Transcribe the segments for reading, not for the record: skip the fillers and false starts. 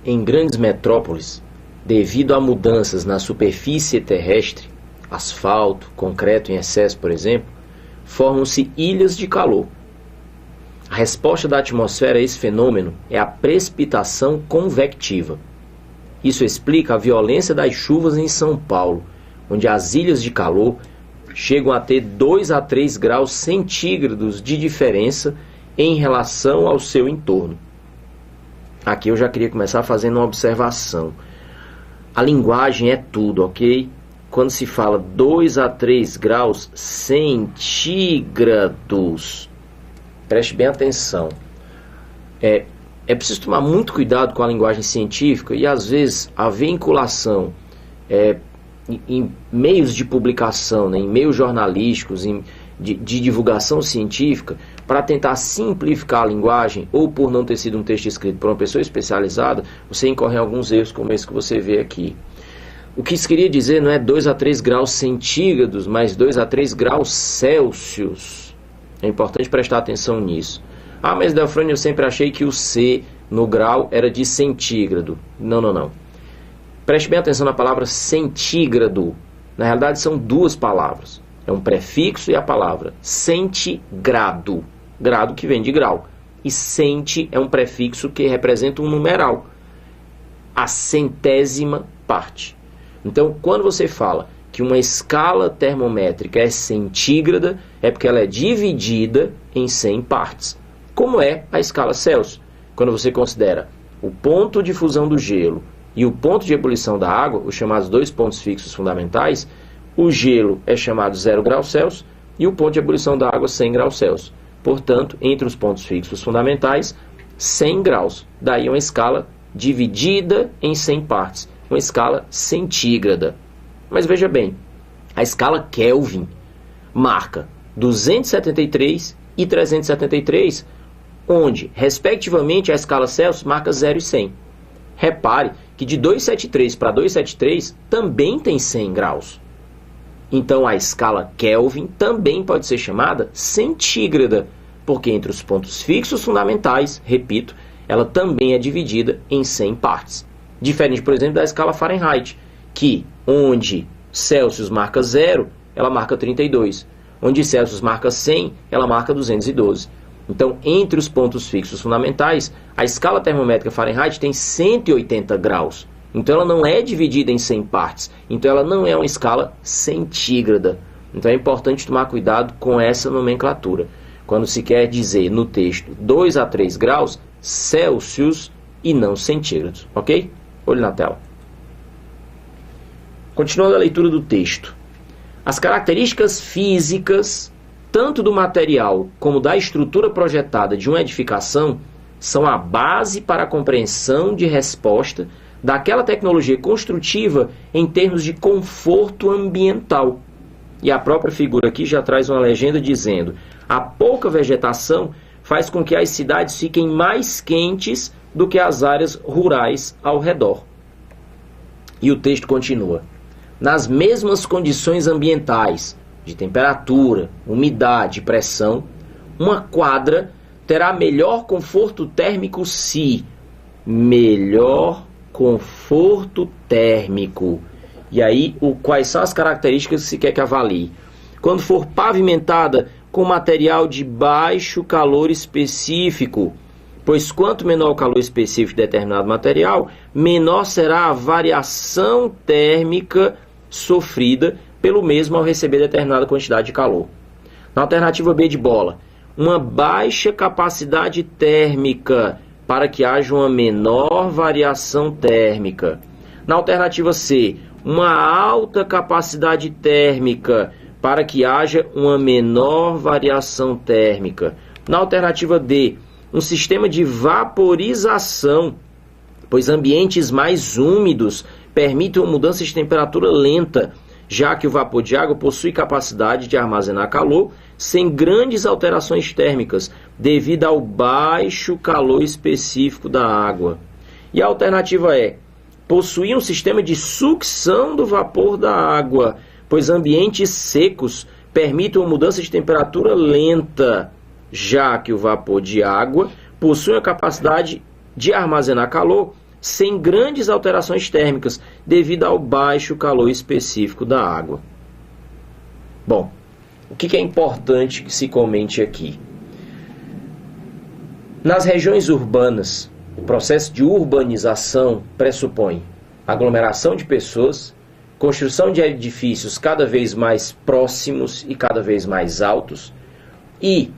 Em grandes metrópoles, devido a mudanças na superfície terrestre, asfalto, concreto em excesso, por exemplo, formam-se ilhas de calor. A resposta da atmosfera a esse fenômeno é a precipitação convectiva. Isso explica a violência das chuvas em São Paulo, onde as ilhas de calor chegam a ter 2 a 3 graus centígrados de diferença em relação ao seu entorno. Aqui eu já queria começar fazendo uma observação. A linguagem é tudo, ok? Quando se fala 2 a 3 graus centígrados, preste bem atenção. É preciso tomar muito cuidado com a linguagem científica e às vezes a vinculação em meios de publicação, né, em meios jornalísticos, de divulgação científica, para tentar simplificar a linguagem, ou por não ter sido um texto escrito por uma pessoa especializada, você incorre em alguns erros como esse que você vê aqui. O que isso queria dizer não é 2 a 3 graus centígrados, mas 2 a 3 graus Celsius. É importante prestar atenção nisso. Ah, mas Delfrânio, eu sempre achei que o C no grau era de centígrado. Não. Preste bem atenção na palavra centígrado. Na realidade são duas palavras. É um prefixo e a palavra centigrado. Grado que vem de grau. E centi é um prefixo que representa um numeral. A centésima parte. Então, quando você fala que uma escala termométrica é centígrada, é porque ela é dividida em 100 partes. Como é a escala Celsius? Quando você considera o ponto de fusão do gelo e o ponto de ebulição da água, os chamados 2 pontos fixos fundamentais, o gelo é chamado 0 graus Celsius e o ponto de ebulição da água 100 graus Celsius. Portanto, entre os pontos fixos fundamentais, 100 graus. Daí uma escala dividida em 100 partes. Uma escala centígrada. Mas veja bem, a escala Kelvin marca 273 e 373, onde, respectivamente, a escala Celsius marca 0 e 100. Repare que de 273 para 273 também tem 100 graus. Então, a escala Kelvin também pode ser chamada centígrada, porque entre os pontos fixos fundamentais, repito, ela também é dividida em 100 partes. Diferente, por exemplo, da escala Fahrenheit, que onde Celsius marca 0, ela marca 32. Onde Celsius marca 100, ela marca 212. Então, entre os pontos fixos fundamentais, a escala termométrica Fahrenheit tem 180 graus. Então, ela não é dividida em 100 partes. Então, ela não é uma escala centígrada. Então, é importante tomar cuidado com essa nomenclatura. Quando se quer dizer no texto 2 a 3 graus Celsius e não centígrados. Ok? Olhe na tela. Continuando a leitura do texto. As características físicas, tanto do material como da estrutura projetada de uma edificação, são a base para a compreensão de resposta daquela tecnologia construtiva em termos de conforto ambiental. E a própria figura aqui já traz uma legenda dizendo: a pouca vegetação faz com que as cidades fiquem mais quentes do que as áreas rurais ao redor. E o texto continua: nas mesmas condições ambientais, de temperatura, umidade e pressão, uma quadra terá melhor conforto térmico se... Melhor conforto térmico. E aí, quais são as características que se quer que avalie? Quando for pavimentada com material de baixo calor específico, pois quanto menor o calor específico de determinado material, menor será a variação térmica sofrida pelo mesmo ao receber determinada quantidade de calor. Na alternativa B de bola, uma baixa capacidade térmica para que haja uma menor variação térmica. Na alternativa C, uma alta capacidade térmica para que haja uma menor variação térmica. Na alternativa D, um sistema de vaporização, pois ambientes mais úmidos permitem uma mudança de temperatura lenta, já que o vapor de água possui capacidade de armazenar calor sem grandes alterações térmicas, devido ao baixo calor específico da água. E a alternativa é possuir um sistema de sucção do vapor da água, pois ambientes secos permitem uma mudança de temperatura lenta, já que o vapor de água possui a capacidade de armazenar calor sem grandes alterações térmicas, devido ao baixo calor específico da água. Bom, o que é importante que se comente aqui? Nas regiões urbanas, o processo de urbanização pressupõe aglomeração de pessoas, construção de edifícios cada vez mais próximos e cada vez mais altos e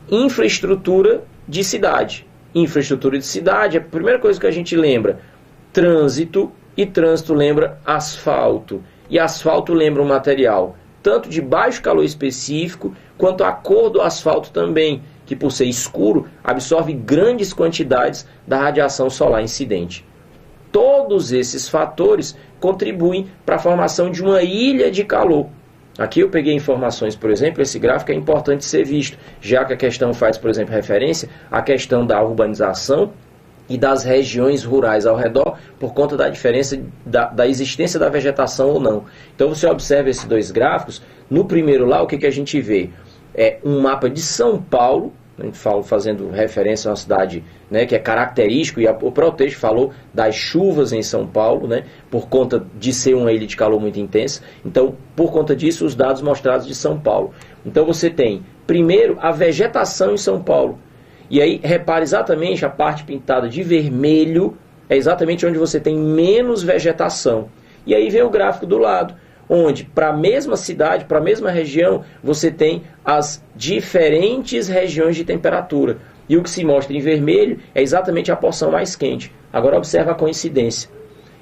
infraestrutura de cidade. Infraestrutura de cidade, a primeira coisa que a gente lembra, trânsito, e trânsito lembra asfalto. E asfalto lembra um material tanto de baixo calor específico, quanto a cor do asfalto também, que por ser escuro, absorve grandes quantidades da radiação solar incidente. Todos esses fatores contribuem para a formação de uma ilha de calor. Aqui eu peguei informações, por exemplo, esse gráfico é importante ser visto, já que a questão faz, por exemplo, referência à questão da urbanização e das regiões rurais ao redor, por conta da diferença da existência da vegetação ou não. Então você observa esses dois gráficos. No primeiro lá, o que a gente vê? É um mapa de São Paulo, a gente fala fazendo referência a uma cidade, né, que é característico, e o próprio texto falou das chuvas em São Paulo, né, por conta de ser uma ilha de calor muito intensa. Então, por conta disso, os dados mostrados de São Paulo. Então você tem, primeiro, a vegetação em São Paulo. E aí, repare exatamente a parte pintada de vermelho, é exatamente onde você tem menos vegetação. E aí vem o gráfico do lado, onde para a mesma cidade, para a mesma região, você tem as diferentes regiões de temperatura. E o que se mostra em vermelho é exatamente a porção mais quente. Agora observa a coincidência.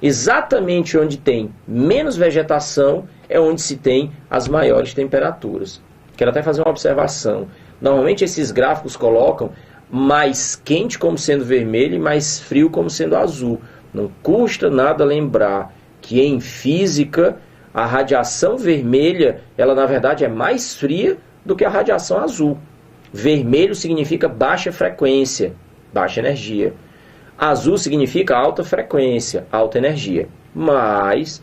Exatamente onde tem menos vegetação é onde se tem as maiores temperaturas. Quero até fazer uma observação. Normalmente esses gráficos colocam mais quente como sendo vermelho e mais frio como sendo azul. Não custa nada lembrar que em física a radiação vermelha, ela na verdade é mais fria do que a radiação azul. Vermelho significa baixa frequência, baixa energia. Azul significa alta frequência, alta energia. Mas,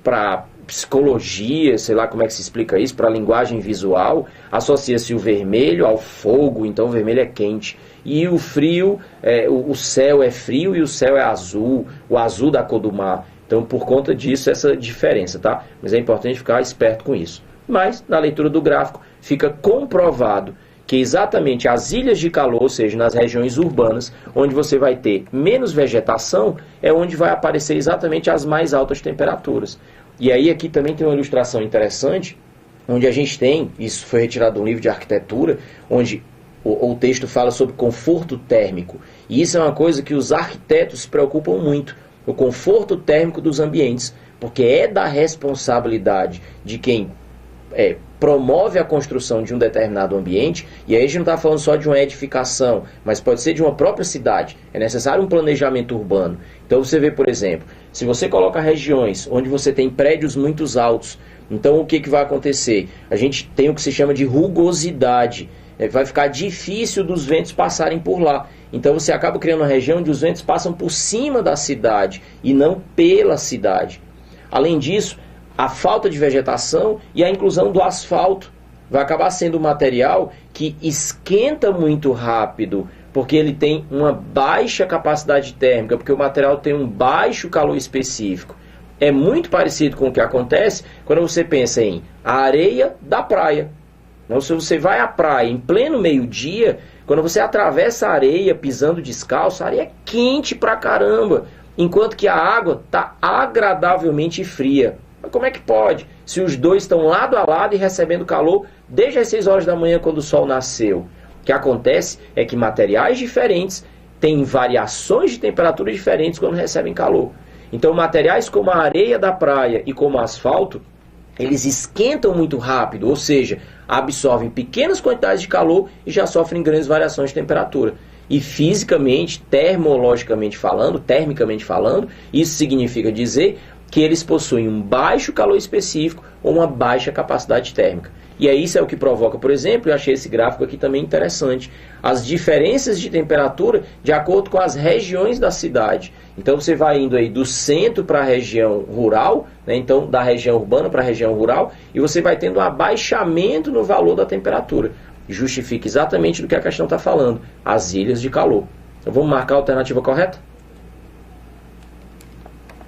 para psicologia, sei lá como é que se explica isso, para a linguagem visual, associa-se o vermelho ao fogo, então o vermelho é quente. E o frio, o céu é frio e o céu é azul, o azul da cor do mar. Então, por conta disso, essa diferença, tá? Mas é importante ficar esperto com isso. Mas, na leitura do gráfico, fica comprovado que exatamente as ilhas de calor, ou seja, nas regiões urbanas, onde você vai ter menos vegetação, é onde vai aparecer exatamente as mais altas temperaturas. E aí aqui também tem uma ilustração interessante, onde a gente tem, isso foi retirado de um livro de arquitetura, onde o texto fala sobre conforto térmico. E isso é uma coisa que os arquitetos se preocupam muito, o conforto térmico dos ambientes, porque é da responsabilidade de quem promove a construção de um determinado ambiente, e aí a gente não está falando só de uma edificação, mas pode ser de uma própria cidade. É necessário um planejamento urbano. Então você vê, por exemplo, se você coloca regiões onde você tem prédios muito altos, então o que vai acontecer? A gente tem o que se chama de rugosidade. Vai ficar difícil dos ventos passarem por lá. Então você acaba criando uma região onde os ventos passam por cima da cidade e não pela cidade. Além disso, a falta de vegetação e a inclusão do asfalto vai acabar sendo um material que esquenta muito rápido, porque ele tem uma baixa capacidade térmica, porque o material tem um baixo calor específico. É muito parecido com o que acontece quando você pensa em areia da praia. Então, se você vai à praia em pleno meio-dia, quando você atravessa a areia pisando descalço, a areia é quente pra caramba, enquanto que a água está agradavelmente fria. Mas como é que pode? Se os dois estão lado a lado e recebendo calor desde as 6 horas da manhã quando o sol nasceu. O que acontece é que materiais diferentes têm variações de temperatura diferentes quando recebem calor. Então materiais como a areia da praia e como o asfalto, eles esquentam muito rápido, ou seja, absorvem pequenas quantidades de calor e já sofrem grandes variações de temperatura. E fisicamente, termologicamente falando, termicamente falando, isso significa dizer que eles possuem um baixo calor específico ou uma baixa capacidade térmica. E aí isso é o que provoca, por exemplo, eu achei esse gráfico aqui também interessante, as diferenças de temperatura de acordo com as regiões da cidade. Então você vai indo aí do centro para a região rural, né? Então da região urbana para a região rural, e você vai tendo um abaixamento no valor da temperatura. Justifica exatamente do que a questão está falando, as ilhas de calor. Então vamos marcar a alternativa correta?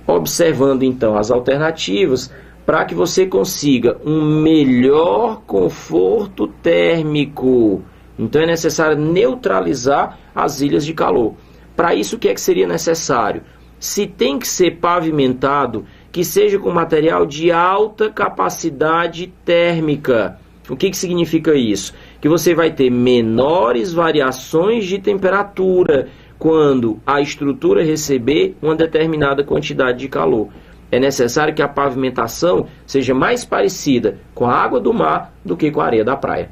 observando então as alternativas para que você consiga um melhor conforto térmico. Então é necessário neutralizar as ilhas de calor. Para isso, o que é que seria necessário? Se tem que ser pavimentado, que seja com material de alta capacidade térmica. O que significa isso? Que você vai ter menores variações de temperatura quando a estrutura receber uma determinada quantidade de calor. É necessário que a pavimentação seja mais parecida com a água do mar do que com a areia da praia.